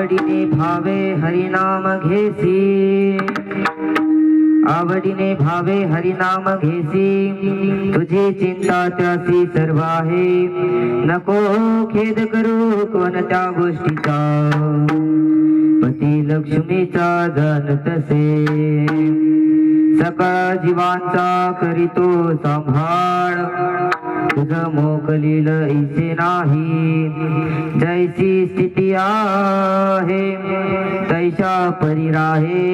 आवडीने भावे हरिनाम घेसी, आवडीने भावे हरिनाम घेसी, तुझी चिंता त्यासी सर्व आहे, नको खेद करू कोणत्या गोष्टीचा, पती लक्ष्मीचा जन तसे, सकळ जीवांचा करीतो सांभाळ, तुझ मोकलील ऐसे नाही, जैसी स्थिती आहे तैशा परी राहे,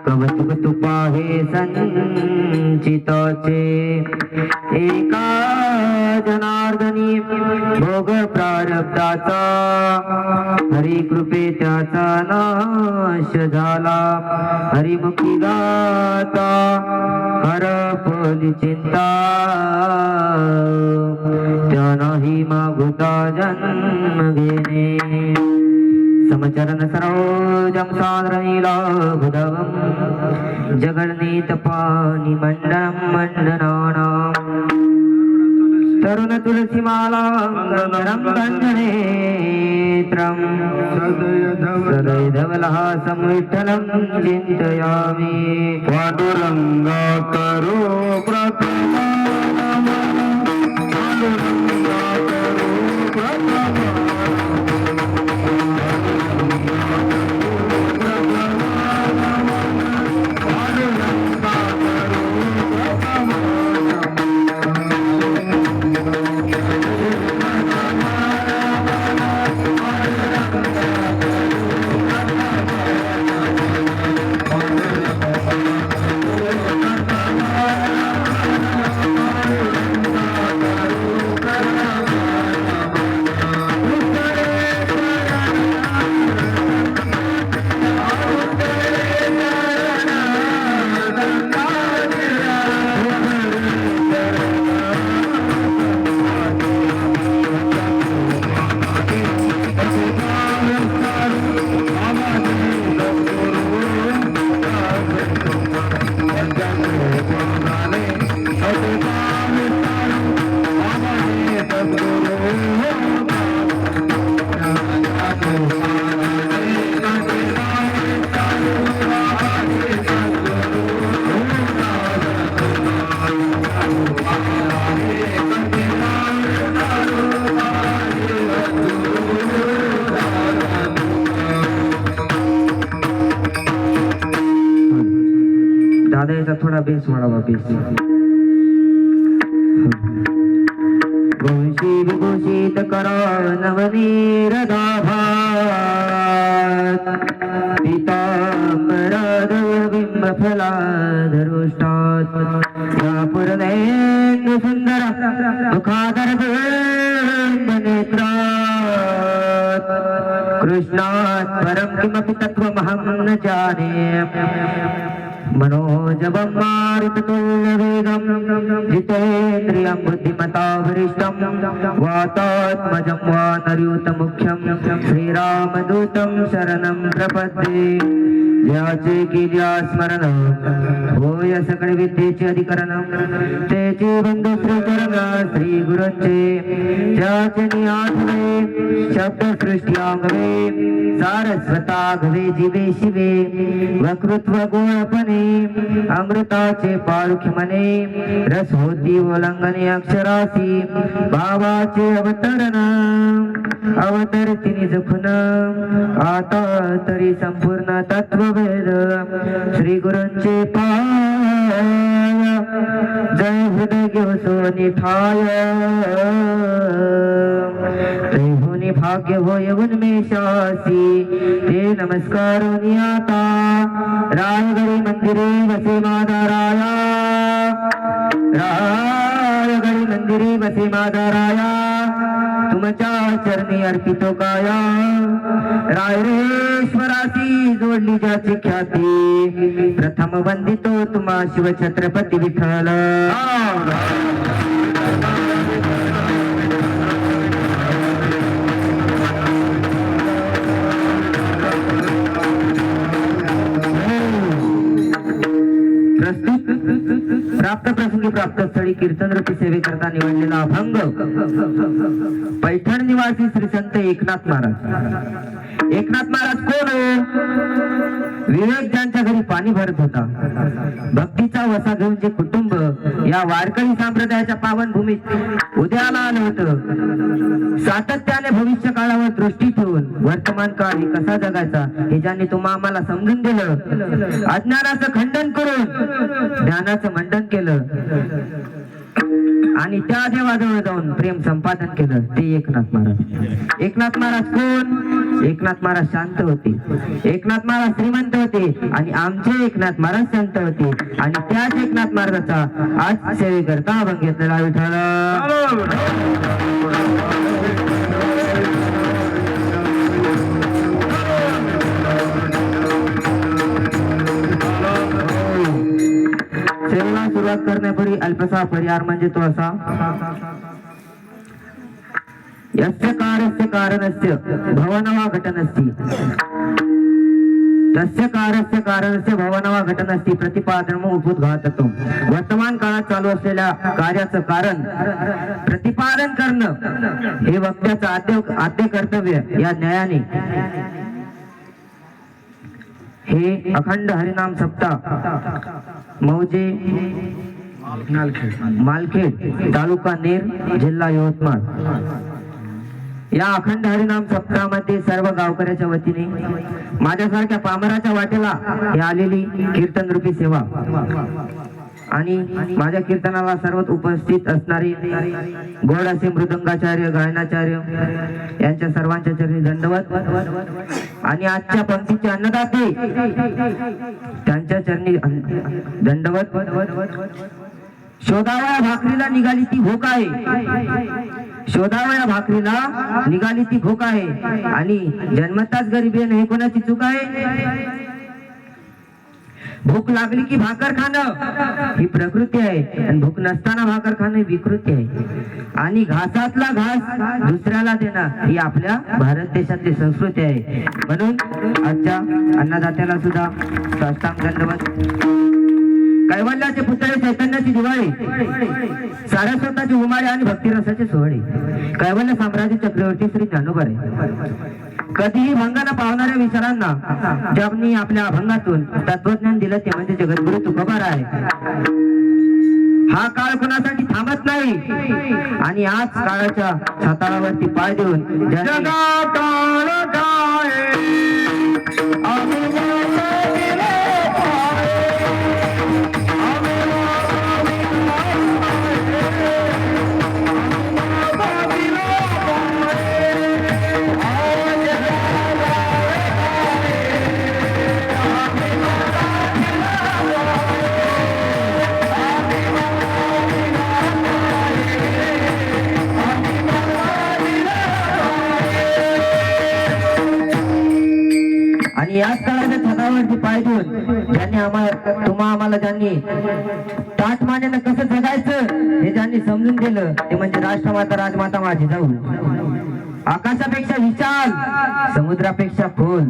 कवतुक तुपाहे संचिताचे, एका जनार्दनी भोग प्रारब्धाचा, हरी कृपे त्याचा नाश झाला, हरिमुखी गाता हरपली चिंता, त्या नाही मागुता जन्म घेणे, समचरण सरोजम साद्रनीला भुधवम, जगन्नीत पानी मंडलम मंडनानाम, तरुण तुलसी माला गंधरम गंधनेत्रम, सदय धवलहासं विठ्ठलं चिन्तयामि, पांडुरंगा करो प्रथम पांडुरंगा करो प्रथम थोडा बेस वाढावा बेस गोशी विभूषित करा नवनीरदाभा पीतांबरादविंब फलाधरुष्टात् या पूर्णेन्दु सुंदर मुखादर नेत्रात् कृष्णात् परं किमपि तत्त्वमहं न जाने मनोजवं मारुततुल्यवेगं जितेन्द्रियं बुद्धिमतां वरिष्ठं वातात्मजं वानरयूतमुख्यं श्रीरामदूतं शरणं प्रपद्ये ज्याचे केल्या स्मरण होय सकळ विद्येचे अधिकरण तेचे बंधू श्रीचरण श्री गुरूंचे ज्याचे निआठवे शब्द सृष्टी आंगवे सारस्वतागवे जीवे शिवे वकृत्व गोळपणे अमृताचे पारुख्य मने रस होती ओलंगणे अक्षरासी भावाचे अवतरण अवतरती निज खुन आता तरी संपूर्ण तत्ववेद श्री गुरूंचे पाय जय हृदय घेऊ सोनी ठाय त्रिभुवनी भाग्य होय उन्मेषासी ते नमस्कार आता रायगडी मंदिरे वसे मादाराया रायगडी मंदिरे वसे मादाराया तुमच्या चरणी अर्पितो काया रायरेश्वरासी जोडली ज्याची ख्याती प्रथम वंदितो तुम्हा शिव छत्रपती विठ्ठल प्राप्त प्रसंगी प्राप्त स्थळी कीर्तन रूपी सेवेकरता निवडलेला अभंग पैठण निवासी श्री संत एकनाथ महाराज कोण विवेक ज्यांच्या घरी पाणी भरत होता भक्तीचा वसा घेऊन जे कुटुंब या वारकरी संप्रदायाच्या पावन भूमीत उदयाला आलं होतं सातत्याने भविष्य काळावर दृष्टी ठेवून वर्तमान काळ हे कसा जगायचा हे ज्यांनी तुम्हा आम्हाला समजून दिलं अज्ञानाचं खंडन करून ज्ञानाचं मंडन केलं आणि त्या देवाजवळ जाऊन प्रेम संपादन केलं ते एकनाथ महाराज कोण एकनाथ महाराज शांत होते एकनाथ महाराज श्रीमंत होते आणि आमचे एकनाथ महाराज संत होते आणि त्याच एकनाथ महाराजाचा आज सेवेकरता अभंग घेतलेला विठ्ठल सेवेला सुरुवात करण्यापूर्वी अल्पसा परिहार म्हणजे तो असा यस्य कारस्य कारणस्य भवनवा घटनस्ति तस्य कारस्य कारणस्य भवनवा घटनस्ति प्रतिपादनम उपोद्घातत्वम वर्तमान काळात चालू असलेल्या कार्याचं कारण प्रतिपादन करणं हे वक्त्याचं आद्य कर्तव्य या न्यायाने हे अखंड हरिनाम सप्ताह मौजे मालखेड तालुका नेर जिल्हा यवतमाळ या अखंड हरिनाम सप्ताहामध्ये सर्व गावकऱ्याच्या वतीने माझ्यासारख्या पामराच्या वाटेला हे आलेली कीर्तन रूपी सेवा आणि माझ्या कीर्तनाला सर्वात उपस्थित असणारे गोड असे मृदंगाचार्य गायनाचार्य यांच्या सर्वांच्या चरणी दंडवत आणि आजच्या पंक्तीचे अन्नदाते त्यांच्या चरणी दंडवत शोधावया भाकरीला निघाली ती भूक आहे शोधावया भाकरीला निघाली ती भूक आहे आणि जन्मताच गरिबी आहे हे कोणाची चूक आहे भूक लागली की भाकर खाणं ही प्रकृती आहे आणि भूक नसताना भाकर खाणं ही विकृती आहे आणि घासातला घास दुसऱ्याला देणं ही आपल्या भारत देशातली संस्कृती आहे म्हणून आजच्या अन्नदात्याला सुद्धा साष्टांग दंडवत कैवल्याचे पुतळे चैतन्याची दिवाळी सारस्वताची उमाळे आणि भक्तिरसाचे सोहळे कैवल्य साम्राज्य चक्रवर्ती श्री ज्ञानोबा कधीही भंगाला पावणाऱ्या विचारांना ज्यांनी आपल्या अभंगातून तत्वज्ञान दिलं ते म्हणजे जगद्गुरु तुकोबा आहे हा काळ कोणासाठी थांबत नाही आणि आज काळाच्या छाताळावरती पाय देऊन आणि याच काळाच्या छतावरती पाय ठेवून ज्यांनी आम्हाला ज्यांनी ताटमानेनं कसं जगायचं हे ज्यांनी समजून दिलं ते म्हणजे राष्ट्रमाता राजमाता माझी जाऊ. आकाशापेक्षा विशाल, समुद्रापेक्षा खोल,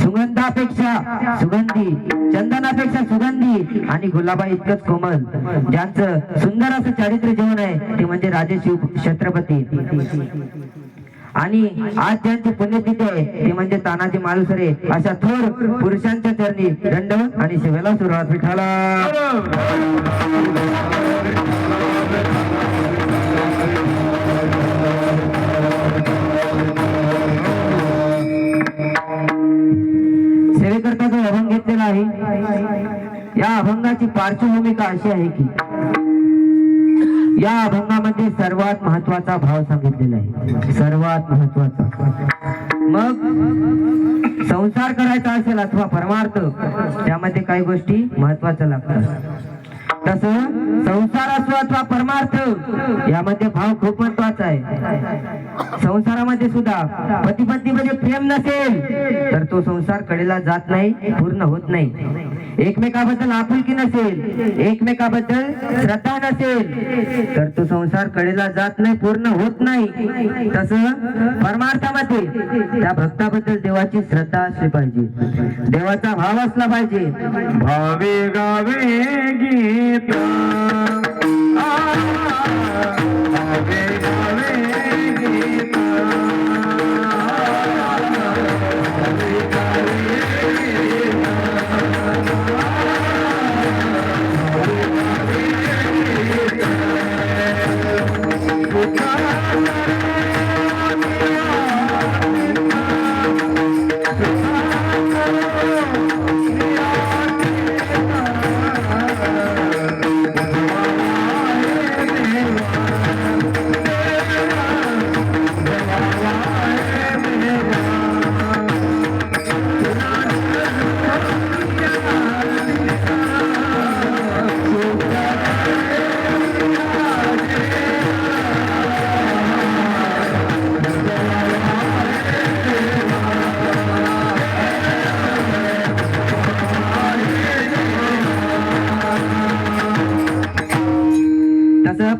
सुगंधापेक्षा सुगंधी, चंदनापेक्षा सुगंधी आणि गुलाबा इतकंच कोमल, ज्यांचं सुंदर असं चारित्र्य जीवन आहे ते म्हणजे राजे शिव छत्रपती. आणि आज ज्यांची पुण्यतिथी आहे ते म्हणजे तानाजी मालुसरे. अशा थोर पुरुषांच्या चरणी दंडवत आणि सेवेला सुरुवात. विठाला सेवेकरता जो अभंग घेतलेला आहे या अभंगाची पार्श्वभूमिका अशी आहे की या अभंगामध्ये सर्वात महत्वाचा भाव सांगितलेला आहे. सर्वात महत्वाचा. मग संसार करायचा असेल अथवा परमार्थ त्यामध्ये काही गोष्टी महत्वाच्या लागतात. तसं संसार असो अथवा परमार्थ यामध्ये भाव खूप महत्वाचा आहे. संसारामध्ये सुद्धा पती पत्नीमध्ये प्रेम नसेल तर तो संसार कडेला जात नाही, पूर्ण होत नाही. एकमेकाबद्दल आपुलकी नसेल, एकमेकाबद्दल श्रद्धा नसेल तर तो संसार कडेला जात नाही, पूर्ण होत नाही. तसं परमार्थामध्ये त्या भक्ताबद्दल देवाची श्रद्धा असली पाहिजे, देवाचा भाव असला पाहिजे. भावे गावे गीत भावे गावे गीत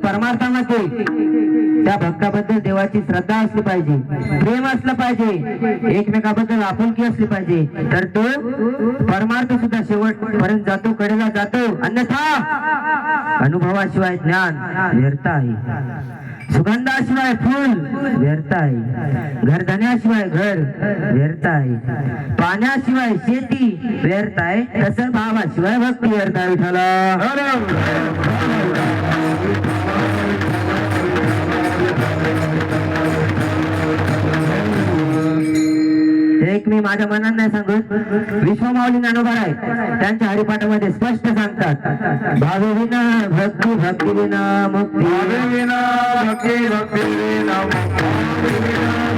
परमार्थामध्ये त्या भक्ताबद्दल देवाची श्रद्धा असली पाहिजे, प्रेम असलं पाहिजे, एकमेकाबद्दल आपुलकी असली पाहिजे तर तो परमार्थ सुद्धा शेवटपर्यंत जातो, कडेला जातो. अन्यथा अनुभवाशिवाय ज्ञान व्यर्थ आहे, सुगंधाशिवाय फूल व्यर्थ आहे, घरधण्याशिवाय घर व्यर्थ आहे, पाण्याशिवाय शेती व्यर्थ आहे, तसं भावाशिवाय भक्ती व्यर्थ आहे. विठ्ठला एक मी माझ्या मनात नाही सांगत, विश्वमाऊली ज्ञानोबा आहे त्यांच्या हरिपाठामध्ये स्पष्ट सांगतात, भावे विना भक्ती, भक्ती विना मुक्ती, भावे विना भक्ती, भक्ती विना मुक्ती,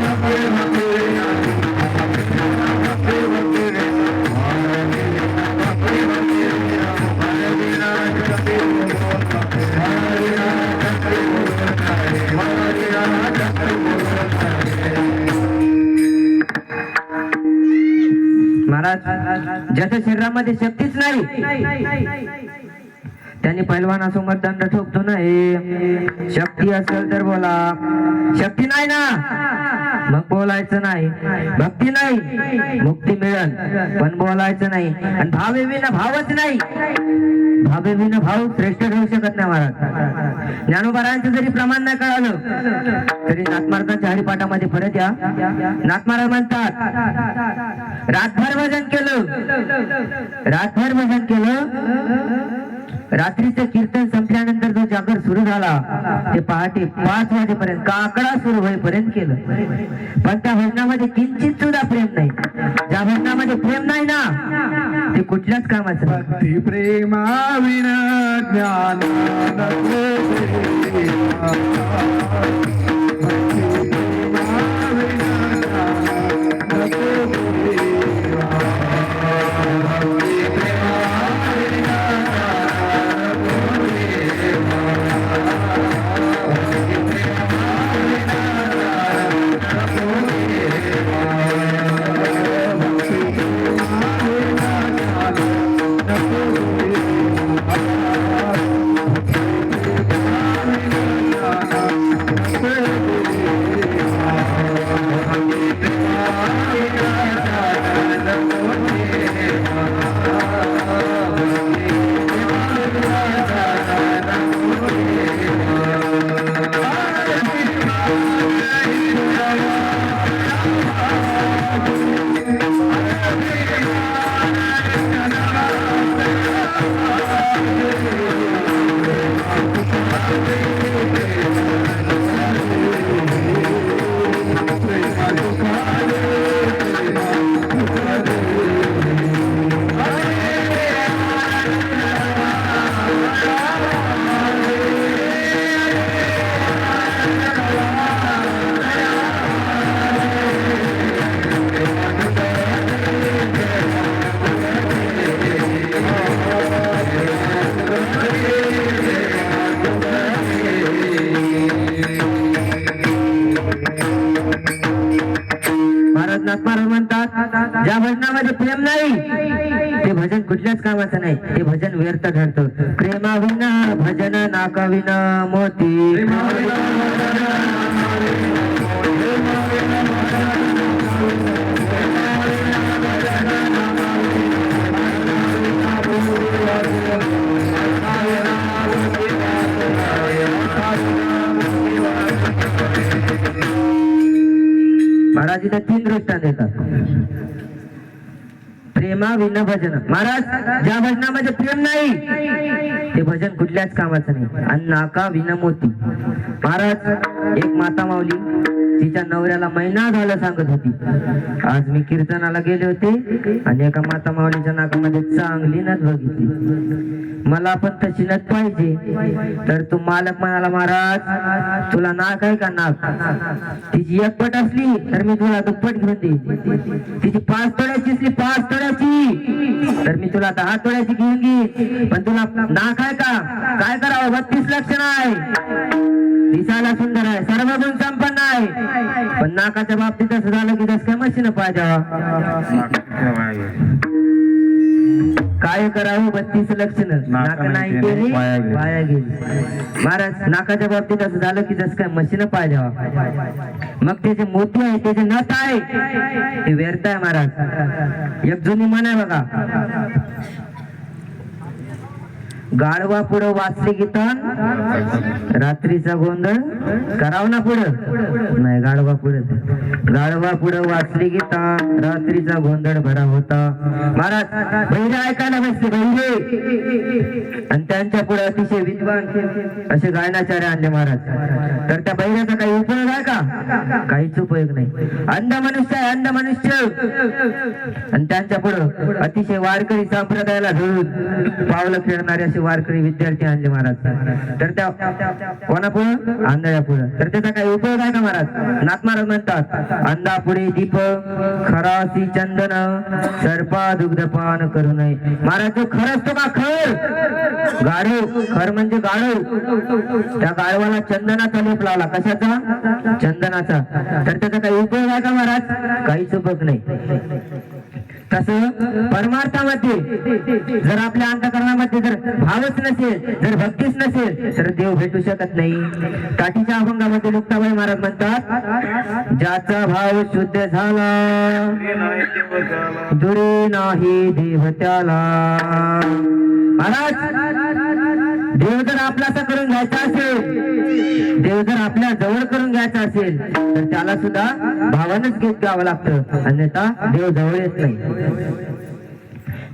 भक्ती विना महाराज ज्याच्या शरीरामध्ये शक्तीच नाही त्यांनी पैलवानासमोर दंड ठोकतो ना, हे शक्ती असेल तर बोला, शक्ती नाही ना मग बोलायचं नाही, भक्ती नाही मुक्ती मिळेल पण बोलायचं नाही. आणि भावे विना भावच नाही, भावे विना भाव श्रेष्ठ ठेवू शकत नाही. महाराज ज्ञानोबारायांचं जरी प्रमाण नाही कळालं तरी नाथमार्गाच्या हरिपाठामध्ये परत या. नाथमार्ग म्हणतात, रातभर भजन केलं, रातभर भजन केलं, रात्रीचं कीर्तन संपल्यानंतर जो जागर सुरू झाला ते पहाटे 5 वाजेपर्यंत काकडा सुरू होईपर्यंत केलं. पण त्या भजनामध्ये किंचित सुद्धा प्रेम नाही. ज्या भजनामध्ये प्रेम नाही ना ते कुठल्याच कामाचं नाही. भक्ती प्रेमाविना ज्ञान महाराज नाथमाराज म्हणतात ज्या भजनामध्ये प्रेम नाही ते भजन कुठल्याच कामाचं नाही, ते भजन व्यर्थ ठरतं. प्रेमाविना भजन नाकाविना मोती. महाराज इथे 3 दृष्टांत देतात. प्रेमा विना भजन. महाराज ज्या भजनामध्ये प्रेम नाही ते भजन कुठल्याच कामाचं नाही. आणि नाका विना मोती. महाराज एक माता माऊली तिच्या नवऱ्याला महिना झाला सांगत होती. आज मी कीर्तनाला गेले होते आणि एका माता माऊलीच्या नाकामध्ये चांगली नथ बघितली. मला पण तशी नथ पाहिजे. तर तो मालक म्हणाला महाराज तुला नाक आहे का नाक? तिची एक पट असली तर मी तुला दुप्पट घेऊन देईन. तिची 5 तोळ्याची असली 5 तोळ्याची तर मी तुला 10 तोळ्याची घेऊन घेईन. पण तुला नाक आहे का? काय करावं? 32 लक्षण आहे, दिसायला सुंदर आहे, सर्व गुण संपन्न आहे, पण नाकाच्या बाबतीत असं झालं की जस काय मशीन पाहिजे. काय करावं? 32 लक्षण नाक नाही केली वाया गेली. महाराज नाकाच्या बाबतीत असं झालं की जस काय मशीन पाहिजे. मग त्याचे मोती आहे, त्याचे नथ आहे, ते व्यर्थ आहे. महाराज एक जुनी म्हण आहे बघा, गाढवा पुढं वाचले गीतान रात्रीचा गोंधळ कराव ना पुढं नाही. गाढवा पुढं वाचले गीता रात्रीचा गोंधळ भरा होता. महाराज बहिरे ऐकायला बसले बहिरे आणि त्यांच्या पुढे अतिशय विद्वान असे गायनाचार्य आणले महाराज. तर त्या बहिऱ्याचा काही उपयोग आहे का? काहीच उपयोग नाही. अंध मनुष्य आहे, अंध मनुष्य. आणि त्यांच्या पुढे अतिशय वारकरी संप्रदायाला धरून पावलं खेळणारे असे वारकरी विद्यार्थी आणले महाराज. तर त्या कोणापुढं? आंधळ्या पुढं. तर त्याचा काही उपयोग आहे का महाराज? नाथ महाराज म्हणतात अंधा पुढे दीप खरासी चंदन सर्पा दुग्धपान करू नये. महाराज जो खर असतो का? खर गाढव, खर म्हणजे गाढव. त्या गाढवाला चंदनाचा लेप लावला. कशाचा? चंदनाचा. तर त्याचा काही उपयोग आहे का महाराज? काहीच उपयोग नाही. तसं परमार्थामध्ये जर आपल्या अंतःकरणामध्ये जर भावच नसेल, जर भक्तीच नसेल तर देव भेटू शकत नाही. काठीच्या अभंगामध्ये मुक्ताबाई महाराज म्हणतात ज्याचा भाव शुद्ध झाला दुरी नाही देव त्याला. महाराज देव जर आपलासा करून घ्यायचा असेल, देव जर आपल्या जवळ करून घ्यायचा असेल तर त्याला सुद्धा भावानच गीत गावं लागतं, अन्यथा देव जवळ येत नाही.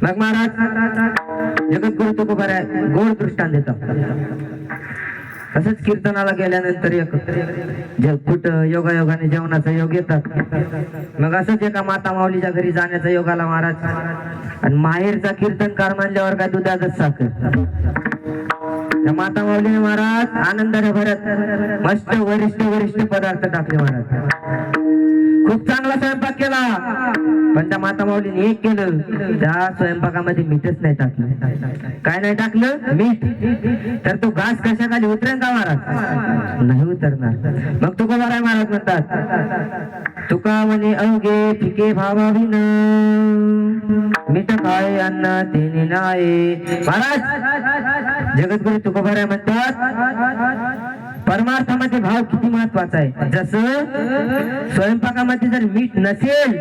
मग महाराज जगद्गुरु तुकोबाराय गोड दृष्टांत देतात. तसंच कीर्तनाला गेल्यानंतर एक कुठ योगायोगाने जेवणाचा योग येतात. मग असंच एका माता माऊलीच्या घरी जाण्याचा योग आला महाराज. आणि माहेरचा कीर्तनकार म्हणल्यावर काय दुधातच साखर. त्या माता माऊलीने महाराज आनंदाने भरत मस्त वरिष्ठ पदार्थ टाकले महाराज. खूप चांगला स्वयंपाक केला. पण त्या माता माऊलीने एक केलं, त्या स्वयंपाकामध्ये मीठच नाही टाकलं. काय नाही टाकलं? मीठ. तर तो घास कशाखाली उतरेल का महाराज? नाही उतरणार. मग तुकोबाराय महाराज म्हणतात तुका म्हणे अवघे फिके भावाविन मीठ काय अन्न तेने नाही. महाराज जगद्गुरु तुकोबाराय म्हणतात परमार्थामध्ये भाव किती महत्वाचा आहे. जसं स्वयंपाकामध्ये जर मीठ नसेल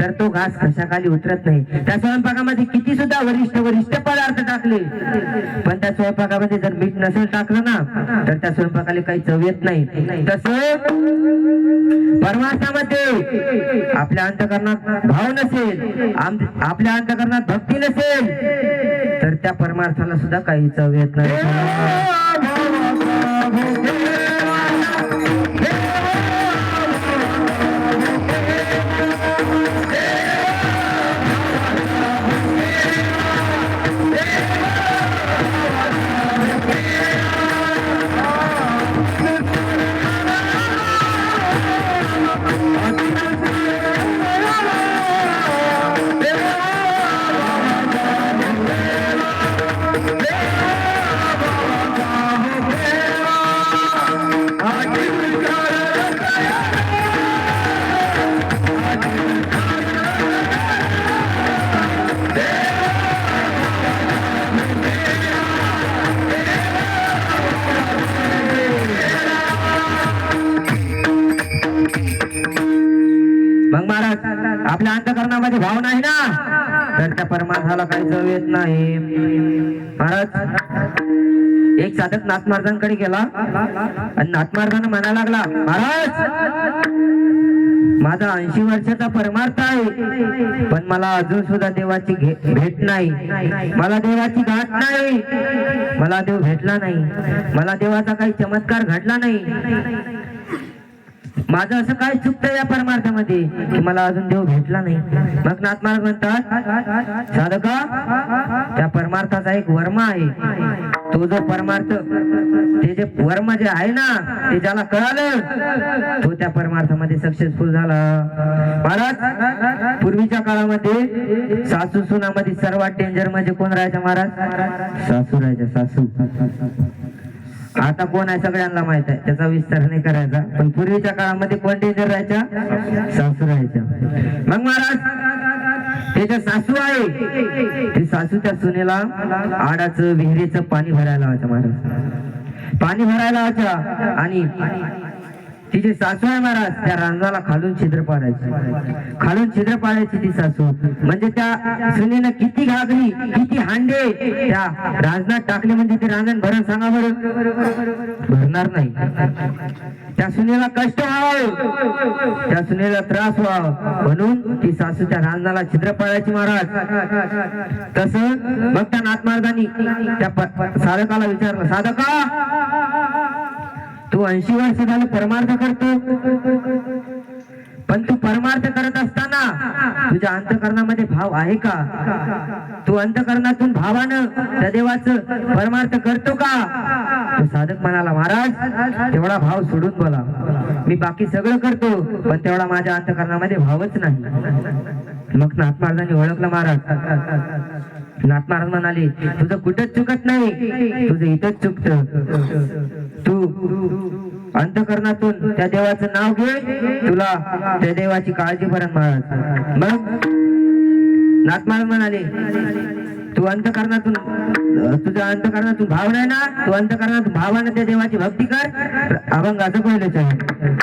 तर तो घास कशाखाली उतरत नाही. त्या स्वयंपाकामध्ये किती सुद्धा वरिष्ठ पदार्थ टाकले पण त्या स्वयंपाकामध्ये जर मीठ नसेल टाकलं ना तर त्या स्वयंपाकाला काही चव येत नाही. तसं परमार्थामध्ये आपल्या अंतःकरणात भाव नसेल, आपल्या अंतःकरणात भक्ती नसेल तर त्या परमार्थाला सुद्धा काही चव येत नाही. मग महाराज आपल्या अंतःकरणामध्ये भाव नाही ना तर त्या परमार्थाला काही चव येत नाही. महाराज एक साधक नाथ महाराजांकडे गेला आणि नाथ महाराजांना म्हणायला लागला, महाराज माझा 80 वर्षाचा परमार्थ आहे पण मला अजून सुद्धा देवाची भेट नाही, मला देवाची गाठ नाही, मला देव भेटला नाही, मला देवाचा काही चमत्कार घडला नाही. माझं असं काय चुकतं या परमार्थामध्ये की मला अजून देव भेटला नाही. मग नाथ महाराज म्हणतात, साधका त्या परमार्थाचा एक वर्म आहे, तो जो परमार्थ ते जे वर्म जे आहे ना ते ज्याला कळालं तो त्या परमार्थामध्ये सक्सेसफुल झाला. महाराज पूर्वीच्या काळामध्ये सासू सुनामध्ये सर्वात डेंजर म्हणजे कोण राहायचं महाराज? सासू राहायच्या, सासू. आता कोण आहे सगळ्यांना माहित आहे, त्याचा विस्तार नाही करायचा. पण पूर्वीच्या काळामध्ये कोण डेंजर राहायच्या? सासू राहायच्या. मग महाराज त्याच्या सासू आहे ती सासू त्या सुनेला आडाचं विहिरीचं पाणी भरायला लावायचं. महाराज पाणी भरायला लावायचं आणि तिची सासू आहे महाराज त्या रांजाला खालून छिद्र पाडायची, खालून छिद्र पाडायची ती सासू. म्हणजे त्या सुनेनं किती घागरी किती हांडे त्या रांजणात टाकले म्हणजे ते रांजण भरण सांगा बरं? भरणार नाही. त्या सुनेला कष्ट व्हावं, त्या सुनेला त्रास व्हावा म्हणून ती सासू त्या रांजणाला छिद्र पाडायची. महाराज तसं मग त्या नाथ महाराजांनी त्या साधकाला विचारलं, साधका तू 80 वर्ष झालं परमार्थ करतो पण तू परमार्थ करत असताना तुझ्या अंतःकरणामध्ये भाव आहे का? तू अंतःकरणातून भावानं त्या देवाचं परमार्थ करतो का? तो साधक म्हणाला, महाराज तेवढा भाव सोडून बोला, मी बाकी सगळं करतो पण तेवढा माझ्या अंतःकरणामध्ये भावच नाही. मग नाथ महाराजांनी ओळखलं. महाराज नाथ महाराज म्हणाले, तुझं कुठंच चुकत नाही, तुझं इथंच चुकतं. तू अंतःकरणातून त्या देवाचं नाव घे, तुला त्या देवाची काळजी भरण. महाराज मग नाथ महाराज म्हणाले, तू अंतःकरणातून तुझ्या अंतःकरणातून भाव नाही ना, तू अंतःकरणातून भावानं त्या देवाची भक्ती कर. अभंगाचं पहिलेच आहे.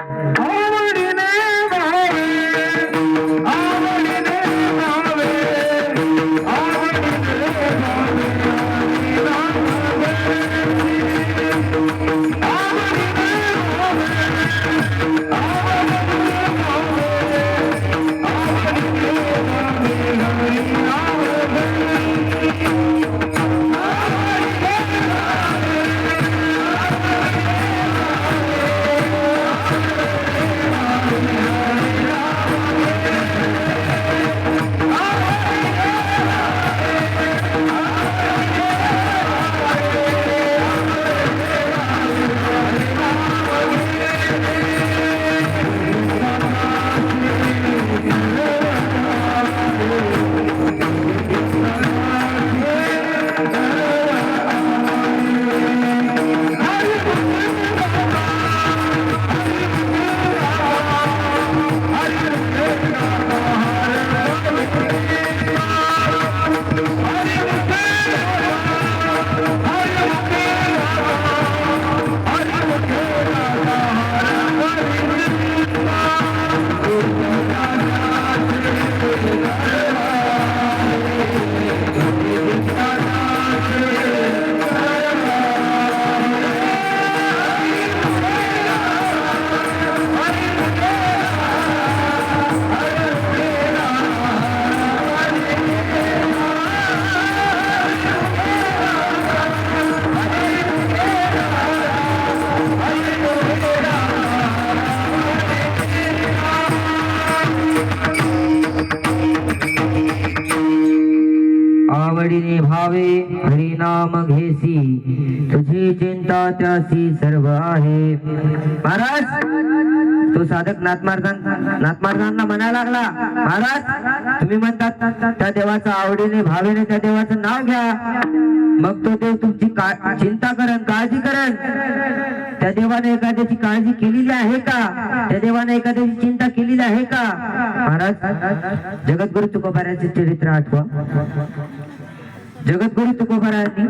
आवडीने भावे हरिनाम घेसी, तुझी चिंता त्यासी सर्व आहे. महाराज तो साधक नाथ महाराजांना म्हणायला लागला, महाराज तुम्ही म्हणतात त्या देवाचा आवडीने भावेने त्या देवाचं नाव घ्या, मग तो देव तुमची चिंता करण काळजी करण. त्या देवाने एखाद्याची काळजी केलेली आहे का? त्या देवाने एखाद्याची चिंता केलेली आहे का? महाराज जगद्गुरु तुकोबाराचे चरित्र आठवा. जगद्गुरु तुकोबारांनी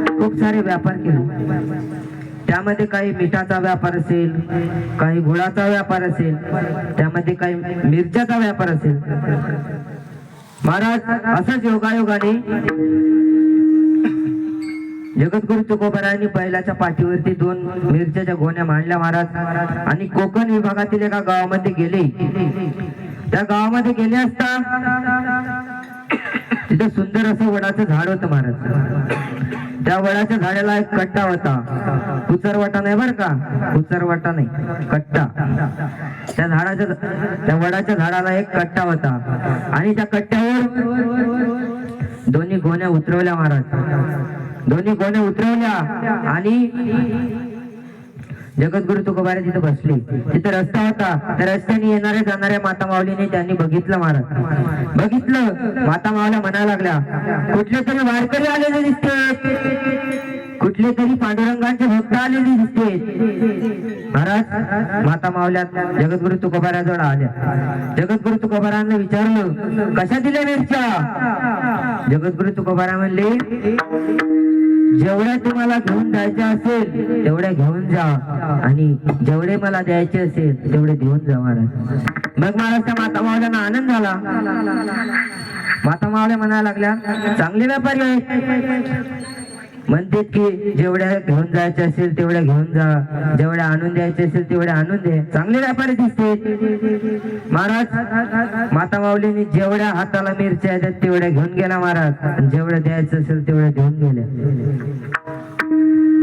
खूप सारे व्यापार केले. त्यामध्ये काही मिठाचा व्यापार असेल, काही गुळाचा व्यापार असेल, त्यामध्ये काही मिरच्याचा व्यापार असेल. महाराज असंच योगायोगाने जगद्गुरु तुकोबारायांनी बैलाच्या पाठीवरती 2 मिरच्याच्या गोण्या मांडल्या महाराज, आणि कोकण विभागातील एका गावामध्ये गेले. त्या गावामध्ये गेले असता तिथे सुंदर असं वडाचं झाड होतं महाराज. त्या वडाच्या झाडाला एक कट्टा होता. कुचरवाटा नाही बर का, कुचरवाटा नाही, कट्टा. त्या वडाच्या झाडाला एक कट्टा होता, आणि त्या कट्ट्यावर दोन्ही गोण्या उतरवल्या महाराज. दोन्ही गोण्या उतरवल्या आणि जगद्गुरु तुकोबाराय तिथे बसले. तिथे रस्ता होता, त्या रस्त्याने येणाऱ्या जाणाऱ्या माता माऊलीने त्यांनी बघितलं महाराज. बघितलं, माता माऊल्या म्हणायला लागल्या, कुठले तरी वारकरी आलेले दिसते, कुठले तरी पांडुरंगांचे भक्त आलेले दिसते. महाराज माता माऊल्या जगद्गुरु तुकोबाराजवळ आल्या. जगद्गुरु तुकोबारांना विचारलं, कशा दिल्या मिरच्या? जगद्गुरु तुकोबाराय म्हणले, जेवढ्या तुम्हाला घेऊन जायचे असेल तेवढ्या घेऊन जा, आणि जेवढे मला द्यायचे असेल तेवढे देऊन जा महाराज. मग महाराज त्या माता मावल्यांना आनंद झाला. माता मावल्या म्हणायला लागल्या, चांगले व्यापारी आहेत. म्हणतात की जेवढ्या घेऊन जायचे असेल तेवढ्या घेऊन जा, जेवढ्या आणून द्यायचे असेल तेवढ्या आणून दे. चांगले व्यापारी दिसते महाराज. माता माऊलीने जेवढ्या हाताला मिरच्या आहेत तेवढ्या घेऊन गेला महाराज, आणि जेवढ्या द्यायचं असेल तेवढ्या देऊन गेल्या.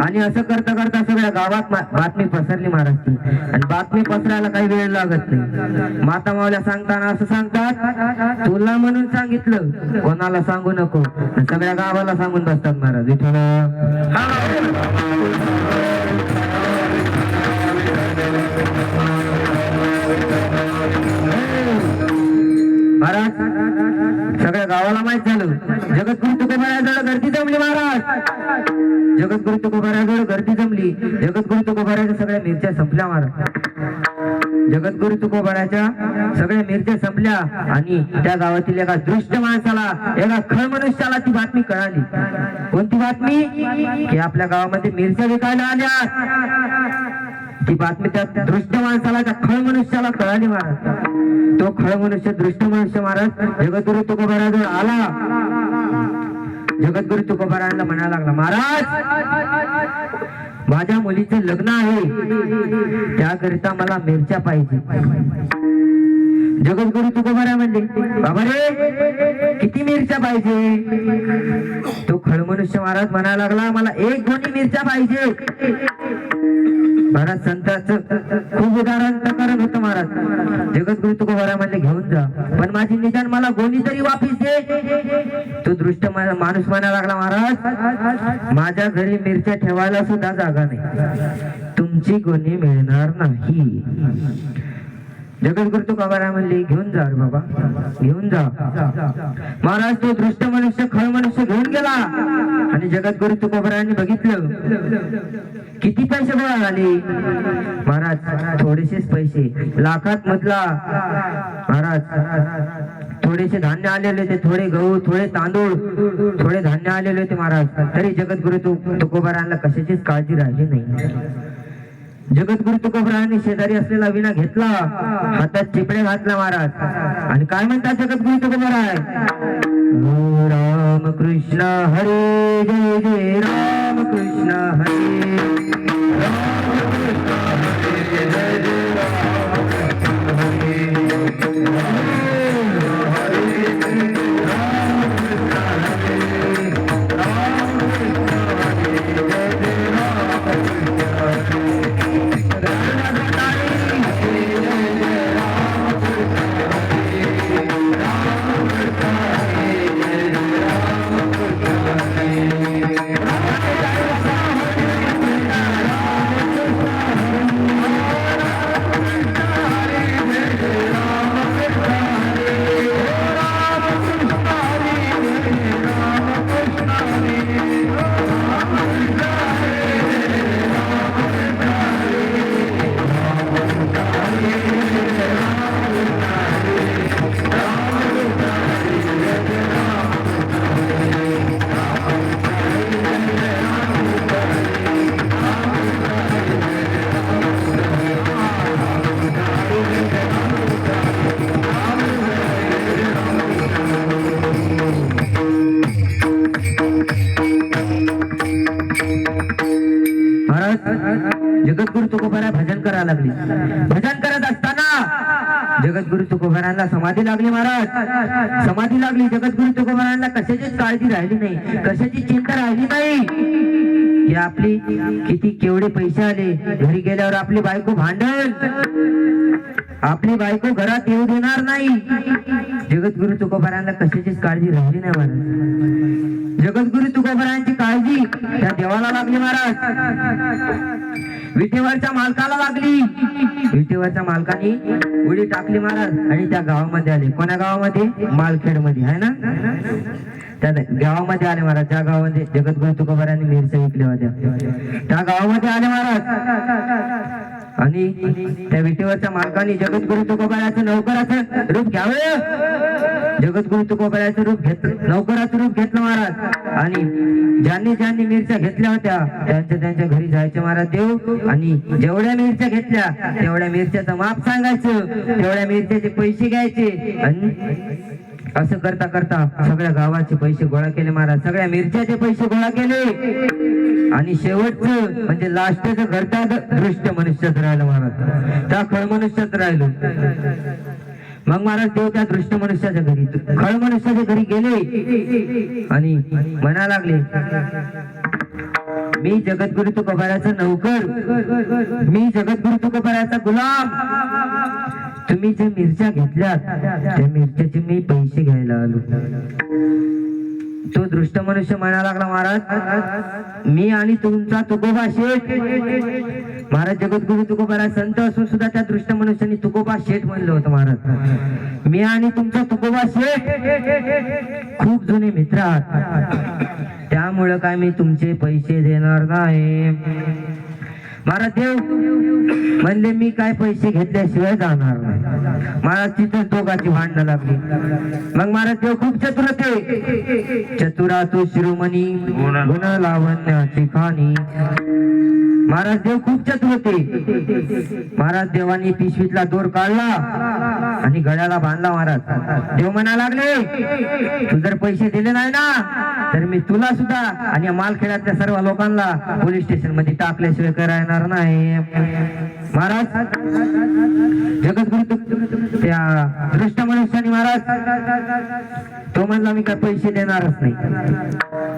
आणि असं करता करता सगळ्या गावात बातमी पसरली महाराजची. आणि बातमी पसरायला काही वेळ लागत नाही. माता माऊल्या सांगताना असं सांगतात, तुला म्हणून सांगितलं, कोणाला सांगू नको. सगळ्या गावाला सांगून बसतात महाराज. विठ्ठल महाराज सगळ्या गावाला माहित झालं. जगद्गुरु तुकोबारायाजवळ गर्दी जमली महाराज. जगद्गुरु तुकोबारायाजवळ गर्दी जमली. जगद्गुरु तुकोबारायाच्या सगळ्या मिरच्या संपल्या महाराज. जगद्गुरु तुकोबारायाच्या सगळ्या मिरच्या संपल्या, आणि त्या गावातील एका दृष्ट माणसाला, एका खळ मनुष्याला ती बातमी कळाली. कोणती बातमी? की आपल्या गावामध्ये मिरच्या विकायला आल्या. ती बातमी त्या दृष्ट माणसाला, त्या खळ मनुष्याला कळाली महाराज. तो खळ मनुष्य, दृष्ट मनुष्य महाराज जगद्गुरु तुकोबारायाजवळ आला. जगद्गुरु तुकोबारायांना म्हणायला लागला, महाराज माझ्या मुलीचे लग्न आहे, त्याकरिता मला मिरच्या पाहिजे. जगद्गुरु तुकोबाराय म्हणले, बाबा रे किती मिरच्या पाहिजे? तो खळ मनुष्य महाराज म्हणायला लागला, मला 1 गोणी मिरच्या पाहिजे. महाराज संतांचं खूप उदाहरण करत होतं महाराज. जगद्गुरु तुकोबाराय म्हणले, घेऊन जा, पण माझी निदान मला गोणी तरी वापिस दे. तो दृष्ट माणूस म्हणायला लागला, महाराज माझ्या घरी मिरच्या ठेवायला सुद्धा जागा नाही, तुमची गोणी मिळणार नाही. जगद्गुरु तुकोबाराय म्हणले, घेऊन जा रे बाबा, घेऊन जा. महाराज तो दृष्ट मनुष्य, खळ मनुष्य घेऊन गेला. आणि जगद्गुरु तुकोबारायांनी बघितलं किती पैसे गोळा झाले. महाराज थोडेसेच पैसे, लाखात मधला महाराज. थोडेसे धान्य आलेले होते, थोडे गहू, थोडे तांदूळ, थोडे धान्य आलेले होते महाराज. तरी जगद्गुरु तुकोबारायांना कशाचीच काळजी राहिली नाही. जगद्गुरु तुकोबारायांनी शेजारी असलेला विणा घेतला, हातात चिपडे घातला महाराज. आणि काय म्हणतात जगद्गुरु तुकोबाराय? राम कृष्ण हरे जय जय राम कृष्ण हरे. तुकोबारायांना समाधी लागली महाराज, समाधी लागली. जगद्गुरु तुकोबारायांना कशाचीच काळजी राहिली नाही, कशाची चिंता राहिली नाही की आपली किती केवढे पैसे आले, घरी गेल्यावर आपली बायको भांडण, आपली बायको घरात येऊ देणार नाही. जगद्गुरु तुकोबारायांना कशाचीच काळजी राहिली नाही महाराज. जगद्गुरु तुकोबारायांची काळजी त्या देवाला लागली महाराज, विटेवरच्या मालकाला लागली. विटेवरच्या मालकाने उडी टाकली महाराज आणि त्या गावामध्ये आले. कोण्या गावामध्ये? मालखेड मध्ये आहे ना, त्या गावामध्ये आले महाराज, ज्या गावामध्ये जगद्गुरु तुकोबारायांनी मिरच्या विकल्या होत्या त्या गावामध्ये आले महाराज. आणि त्या विटेवरच्या मालकाने जगद्गुरु तुकोबाराचं नौकराचं रूप घ्यावं, जगद्गुरु तुकोबाराचं रूप घेतलं, नौकराचं रूप घेतलं महाराज. आणि ज्यांनी ज्यांनी मिरच्या घेतल्या होत्या त्यांच्या घरी जायचे महाराज देव, आणि जेवढ्या मिरच्या घेतल्या तेवढ्या मिरच्याचं माप सांगायचं, तेवढ्या मिरच्याचे पैसे घ्यायचे. आणि असं करता करता सगळ्या गावाचे पैसे गोळा केले महाराज, सगळ्या मिरच्याचे पैसे गोळा केले. आणि शेवटचं म्हणजे लास्टचं घरटा दृष्ट मनुष्यात राहिलं महाराज, त्या खळ मनुष्यात राहिलो. मग महाराज देव त्या दृष्ट मनुष्याच्या घरी, खळ मनुष्याच्या घरी गेले आणि म्हणा लागले, मी जगद्गुरु तुकोबाराचा नौकर, मी जगद्गुरु तुकोबाराचा गुलाम, तुम्ही जे मिरच्या घेतल्यात त्या मिरच्याचे मी पैसे घ्यायला आलो. तो दृष्ट मनुष्य म्हणा लागला, महाराज मी आणि तुमचा तुकोबा शेठ. महाराज जगद्गुरु तुकोबारा संत असून सुद्धा त्या दृष्ट मनुष्याने तुकोबा शेठ म्हणलं होतं महाराज. मी आणि तुमचा तुकोबा शेठ खूप जुने मित्र आहात, त्यामुळं काय मी तुमचे पैसे देणार नाही. महाराज देव म्हणले, मी काय पैसे घेतल्याशिवाय जाणार नाही. महाराज तिथं दोघांची भांडणं लागली. मग महाराज देव खूप चतुर होते, चतुरा तो शिरोमणी गुण लावण्याची खाणी. महाराज देव खूप चतुर होते. महाराज देवानी पिशवीतला दोर काढला आणि गळ्याला बांधला. महाराज देव म्हणा लागले, तू जर पैसे दिले नाही ना तर मी तुला सुद्धा आणि मालखेड्यातल्या सर्व लोकांना पोलीस स्टेशन मध्ये टाकल्याशिवाय करायणार नाही. महाराज जगद्गुरु त्या दृष्ट मनुष्याने महाराज तो म्हणला, मी काय पैसे देणारच नाही.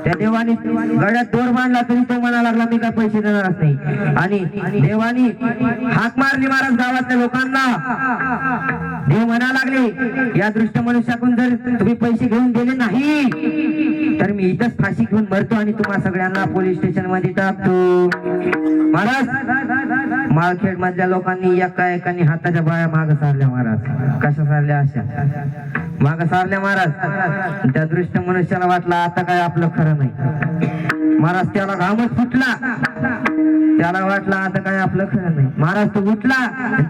त्या देवानी गळ्यात दोर बांधला तरी तो म्हणा लागला, मी काय पैसे देणारच नाही. आणि देवानी हाक मारली महाराज गावातल्या लोकांना. देव म्हणा लागले, या दृष्ट मनुष्याकडून जर तुम्ही पैसे घेऊन दिले नाही तर मी इथंच फाशी घेऊन मरतो आणि तुम्हा सगळ्यांना पोलीस स्टेशन मध्ये टाकतो. महाराज माळखेड मधल्या लोकांनी एका एकाने हाताच्या बाया माग सारल्या महाराज. कशा सारल्या? अशा माग सारल्या महाराज. त्या दृष्ट मनुष्याला वाटलं आता काय आपलं खरं नाही महाराज. त्याला घामच फुटला, त्याला वाटलं आता काय आपलं खरं नाही. महाराज तो उठला,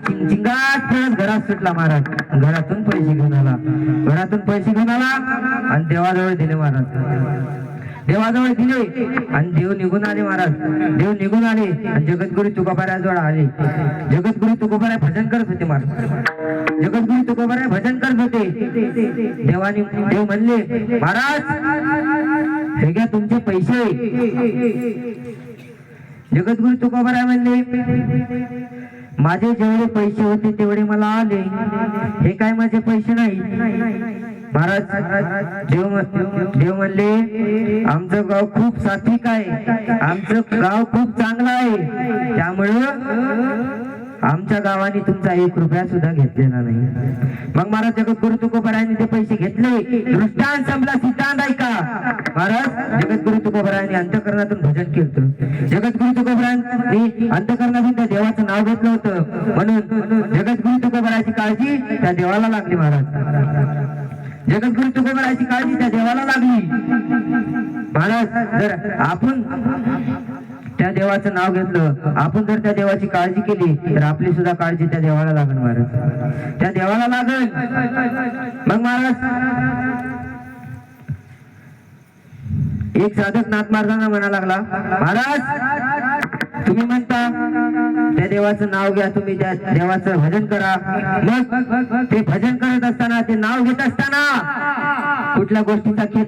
चिंगाट खेळत घरात सुटला महाराज. घरातून पैसे घेऊन आला, घरातून पैसे घेऊन आला आणि देवाजवळ दिले महाराज. देवाजवळ दिले आणि देव निघून आले महाराज. देव निघून आले आणि जगद्गुरु तुकोबाराजवळ आले. जगद्गुरु तुकोबारा भजन करत होते महाराज. जगद्गुरु तुकोबारा भजन करत होते. देव म्हणले, महाराज हे घ्या तुमचे पैसे. जगद्गुरु तुकोबारा म्हणले, माझे जेवढे पैसे होते तेवढे मला आले, हे काय माझे पैसे नाही. महाराज देव म्हणले, आमचं गाव खूप सात्विक आहे, आमचं गाव खूप चांगलं आहे, त्यामुळं आमच्या गावाने तुमचा 1 रुपया सुद्धा घेतलेला नाही. मग महाराज जगद्गुरु तुकोबारायांनी ते पैसे घेतले. दृष्टांत संपला, सिद्धांत ऐका. महाराज जगद्गुरु तुकोबारायांनी अंतःकरणातून भजन केलं. जगद्गुरु तुकोबारायांनी अंतःकरणातून त्या देवाचं नाव घेतलं होतं, म्हणून जगद्गुरु तुकोबाराची काळजी त्या देवाला लागली. महाराज जगद्गुरु तुकोबाराची काळजी त्या देवाला लागली. महाराज जर आपण त्या देवाचं नाव घेतलं, आपण जर त्या देवाची काळजी केली तर आपली सुद्धा काळजी त्या देवाला लागेल महाराज, त्या देवाला लागेल. मग महाराज एक साधक नाथ मार्गांना म्हणा लागला, महाराज तुम्ही म्हणता त्या देवाचं नाव घ्या, तुम्ही त्या देवाचं भजन करा. मग ते भजन करत असताना, ते नाव घेत असताना कुठल्या गोष्टीचा खेद